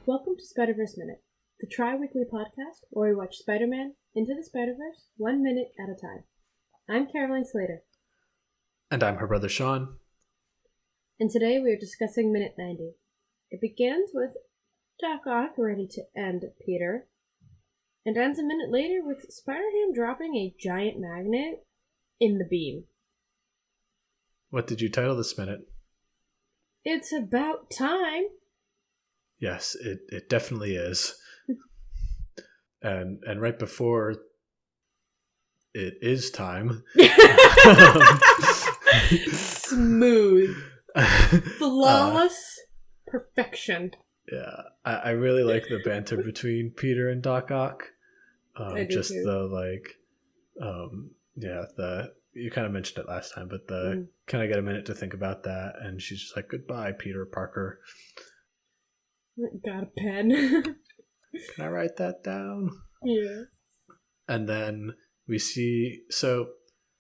Welcome to Spider-Verse Minute, the tri-weekly podcast where we watch Spider-Man Into the Spider-Verse 1 minute at a time. I'm Caroline Slater. And I'm her brother Sean. And today we are discussing Minute 90. It begins with Doc Ock ready to end Peter, and ends a minute later with Spider-Ham dropping a giant magnet in the beam. What did you title this minute? It's about time. Yes, it definitely is. and right before it is time. Smooth. Flawless perfection. Yeah, I really like the banter between Peter and Doc Ock. Just too. you kind of mentioned it last time, but can I get a minute to think about that? And she's just like, goodbye, Peter Parker. Got a pen. Can I write that down? Yeah. And then we see, so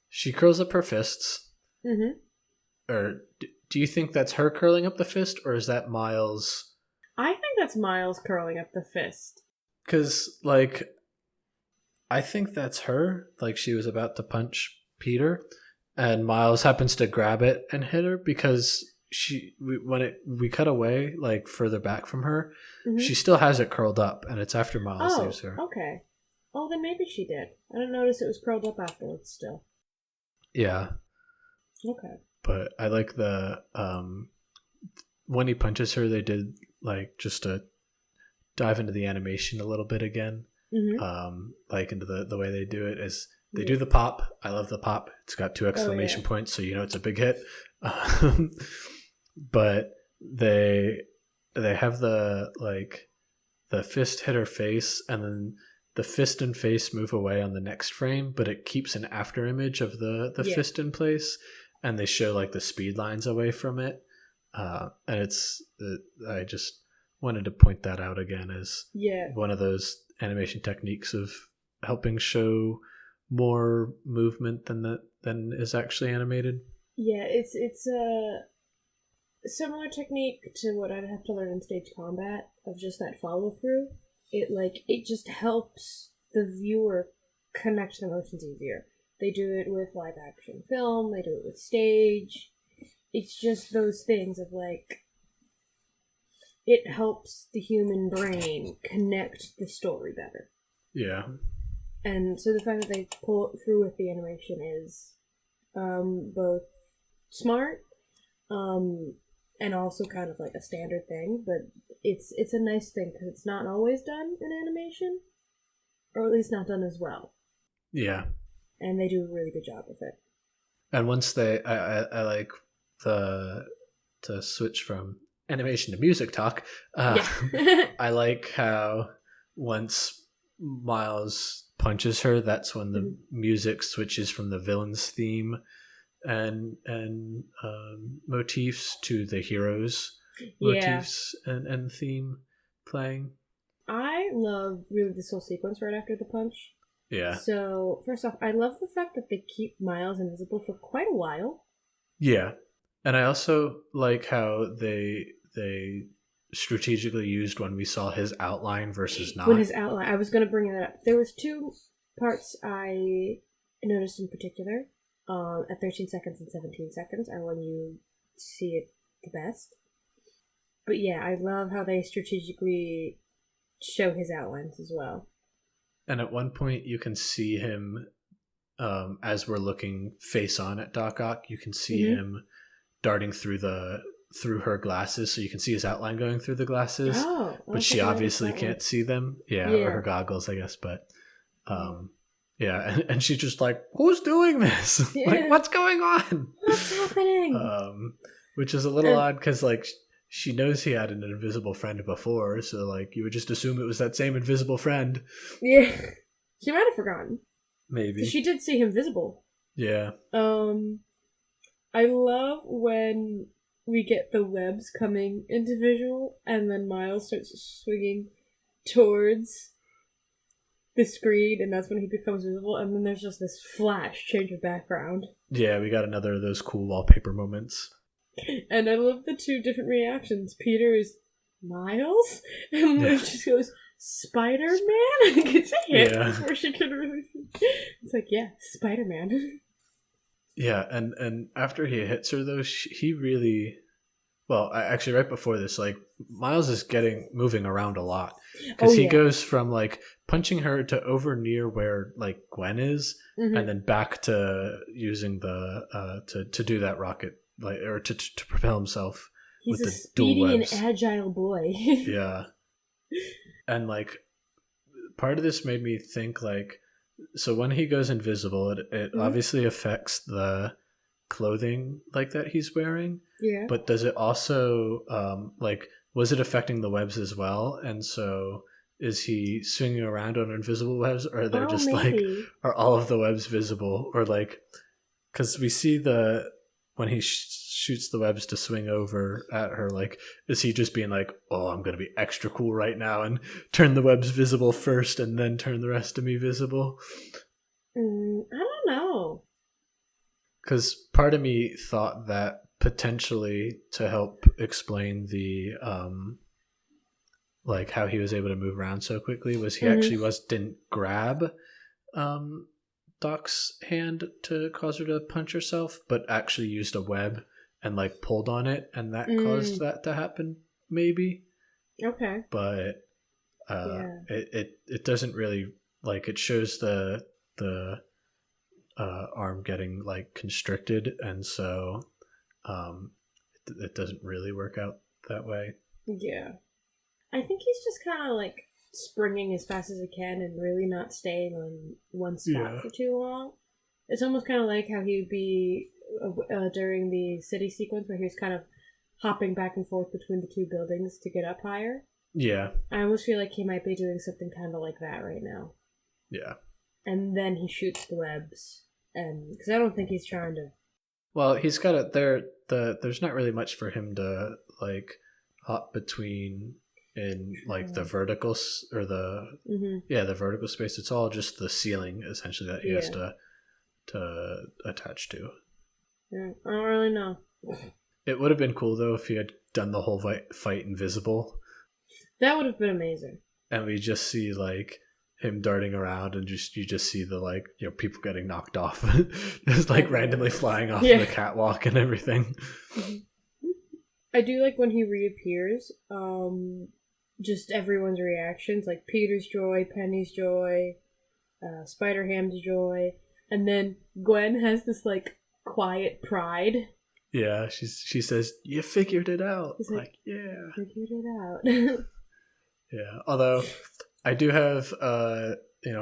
she curls up her fists. Mm-hmm. Or do you think that's her curling up the fist, or is that Miles? I think that's Miles curling up the fist. Because, I think that's her. She was about to punch Peter, and Miles happens to grab it and hit her because we cut away, further back from her, she still has it curled up, and it's after Miles leaves her. Okay. Oh, then maybe she did. I didn't notice it was curled up afterwards still. Yeah. Okay. But I like the, when he punches her, they did, just to dive into the animation a little bit again. Mm-hmm. Into the way they do it is they do the pop. I love the pop. It's got 2 exclamation points, so you know it's a big hit. But they have the fist hit her face, and then the fist and face move away on the next frame, but it keeps an after image of the fist in place, and they show the speed lines away from it. And I just wanted to point that out again as one of those animation techniques of helping show more movement than is actually animated. Yeah, it's a similar technique to what I'd have to learn in stage combat of just that follow through. It just helps the viewer connect the emotions easier. They do it with live action film, they do it with stage. It's just those things of it helps the human brain connect the story better. Yeah. And so the fact that they pull it through with the animation is both smart and also kind of a standard thing, but it's a nice thing because it's not always done in animation, or at least not done as well. Yeah. And they do a really good job with it. And once I like to switch from animation to music talk. I like how once Miles punches her, that's when the music switches from the villain's theme and motifs to the heroes motifs and theme playing. I love really this whole sequence right after the punch. Yeah. So first off, I love the fact that they keep Miles invisible for quite a while. Yeah. And I also like how they strategically used when we saw his outline versus not. When his outline, I was going to bring that up. There was 2 parts I noticed in particular. At 13 seconds and 17 seconds are when you see it the best. But yeah, I love how they strategically show his outlines as well. And at one point you can see him, as we're looking face on at Doc Ock, you can see him darting through her glasses, so you can see his outline going through the glasses. But she obviously can't see them. Yeah, or her goggles, I guess. But and she's just like, who's doing this? What's going on? What's happening? Which is a little odd because she knows he had an invisible friend before, so you would just assume it was that same invisible friend. Yeah, she might have forgotten. Maybe she did see him visible. Yeah. I love when we get the webs coming into visual, and then Miles starts swinging towards the screen, and that's when he becomes visible, and then there's just this flash change of background. Yeah, we got another of those cool wallpaper moments. And I love the 2 different reactions. Peter is Miles? And Liv just goes, Spider-Man? And gets a hit before she can really... It's like, yeah, Spider-Man. Yeah, and after he hits her, though, he really... Well, actually, right before this, like, Miles is moving around a lot. Because he goes from, like, punching her to over near where, like, Gwen is, and then back to using the, to do that rocket, like, or to propel himself. He's with a the speedy dual and webs. agile boy. Yeah. And, like, part of this made me think, like, so when he goes invisible, it obviously affects the clothing, like, that he's wearing. Yeah. But does it also, like, was it affecting the webs as well? And so is he swinging around on invisible webs, or are there just, maybe. like, are all of the webs visible? Or, like, because we see when he shoots the webs to swing over at her, like, is he just being like, oh, I'm going to be extra cool right now and turn the webs visible first and then turn the rest of me visible? I don't know. Because part of me thought that potentially to help explain the like how he was able to move around so quickly was he actually didn't grab Doc's hand to cause her to punch herself, but actually used a web and, like, pulled on it, and that caused that to happen, maybe. Okay. But it doesn't really, like, it shows the arm getting, like, constricted, and so it doesn't really work out that way. Yeah. I think he's just kind of, like, springing as fast as he can and really not staying on one spot for too long. It's almost kind of like how he'd be during the city sequence where he was kind of hopping back and forth between the two buildings to get up higher. Yeah. I almost feel like he might be doing something kind of like that right now. Yeah. And then he shoots the webs, and because I don't think he's trying to. Well, he's got it there. There's not really much for him to, like, hop between in, like, the verticals or the the vertical space. It's all just the ceiling essentially that he has to attach to. Yeah, I don't really know. It would have been cool though if he had done the whole fight invisible. That would have been amazing. And we just see, like, him darting around, and you just see the, like, you know, people getting knocked off, just, like, randomly flying off the catwalk and everything. I do like when he reappears. Just everyone's reactions, like Peter's joy, Penny's joy, Spider-Ham's joy, and then Gwen has this, like, quiet pride. Yeah, she says, "You figured it out." He's like, yeah, figured it out. Yeah, although I do have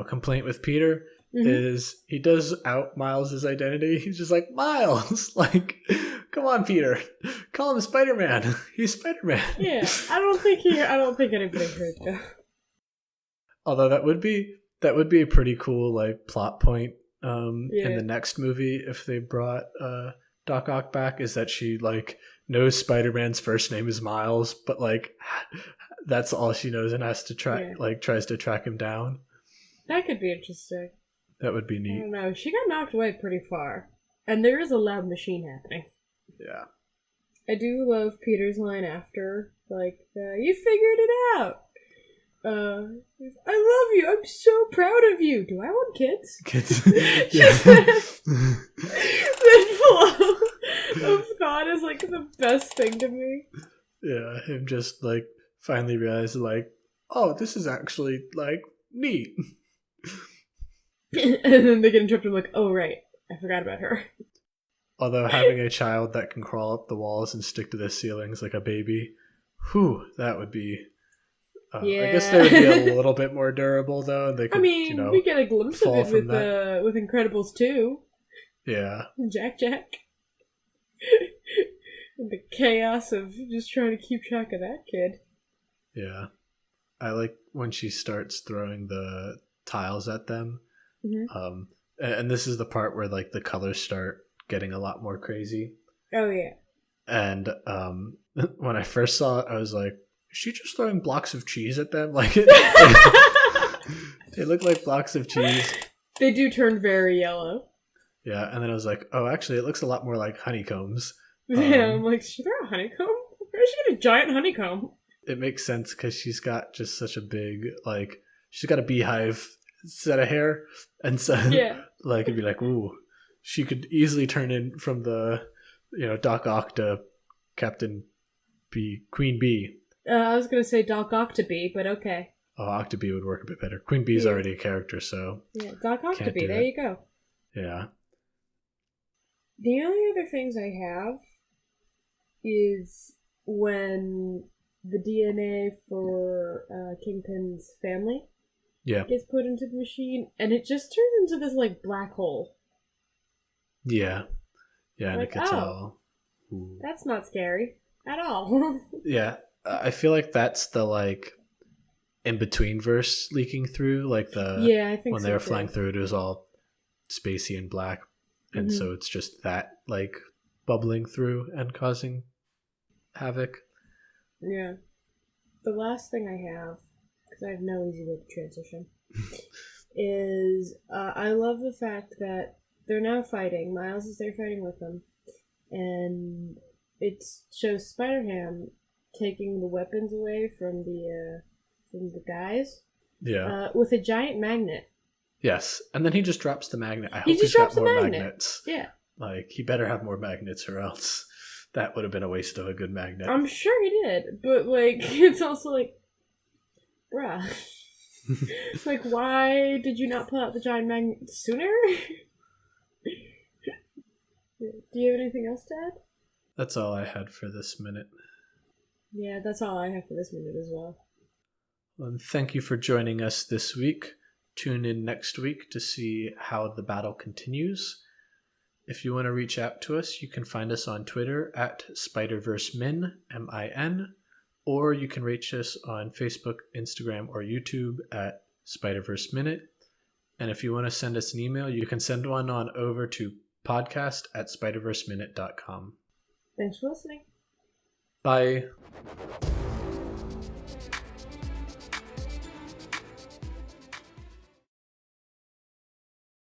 complaint with Peter is he does out Miles' identity. He's just like, Miles, like, come on, Peter, call him Spider-Man. He's Spider-Man. Yeah, I don't think anybody heard that. Although that would be a pretty cool, like, plot point in the next movie if they brought Doc Ock back, is that she, like, knows Spider-Man's first name is Miles, but, like, that's all she knows and has to tries to track him down. That could be interesting. That would be neat. I don't know. She got knocked away pretty far, and there is a loud machine happening. Yeah. I do love Peter's line after, like, you figured it out. I love you. I'm so proud of you. Do I want kids? Kids. That flow of thought is, like, the best thing to me. Yeah, him just, like, finally realized, like, oh, this is actually, like, neat. And then they get interrupted, like, oh, right, I forgot about her. Although having a child that can crawl up the walls and stick to the ceilings like a baby, whew, that would be... I guess they would be a little bit more durable, though. They could, we get a glimpse of it with Incredibles 2. Yeah. Jack. The chaos of just trying to keep track of that kid. Yeah. I like when she starts throwing the tiles at them. Mm-hmm. And this is the part where, like, the colors start getting a lot more crazy. Oh, yeah. And when I first saw it, I was like, is she just throwing blocks of cheese at them? Like, they look like blocks of cheese. They do turn very yellow. Yeah, and then I was like, oh, actually, it looks a lot more like honeycombs. Yeah, I'm like, should she throw a honeycomb? Where did she get a giant honeycomb? it makes sense because she's got just such a big, like, she's got a beehive set of hair. And so, Yeah. like, it'd be like, ooh, she could easily turn in from the, Doc Ock to Captain B, Queen Bee. I was gonna say Doc Octobee, but okay. Oh, Octobee would work a bit better. Queen Bee's already a character, so. Yeah, Doc Can't Octobee, do there it. you go. Yeah. The only other things I have is when the DNA for Kingpin's family Yeah. gets put into the machine, and it just turns into this, like, black hole. Yeah. Yeah, and Like, it gets oh. all. Ooh. That's not scary at all. Yeah. I feel like that's the, like, in between verse leaking through. Like, yeah, I think when so, they were too. flying through, it was all spacey and black. And Mhm. so it's just that, like, bubbling through and causing havoc. Yeah. The last thing I have, because I have no easy way to transition, is I love the fact that they're now fighting. Miles is there fighting with them. And it shows Spider-Ham taking the weapons away from the guys Yeah. with a giant magnet. Yes. And then he just drops the magnet. I He hope just he's got drops the more magnet. magnets. Yeah. Like, he better have more magnets or else that would have been a waste of a good magnet. I'm sure he did. But, like, it's also like, bruh. Like, why did you not pull out the giant magnet sooner? Do you have anything else to add? That's all I had for this minute. Yeah, that's all I have for this minute as well. And thank you for joining us this week. Tune in next week to see how the battle continues. If you want to reach out to us, you can find us on Twitter at SpiderVerseMin, M-I-N, or you can reach us on Facebook, Instagram, or YouTube at Spider-Verse Minute. And if you want to send us an email, you can send one on over to podcast@spiderverseminute.com. Thanks for listening. Bye.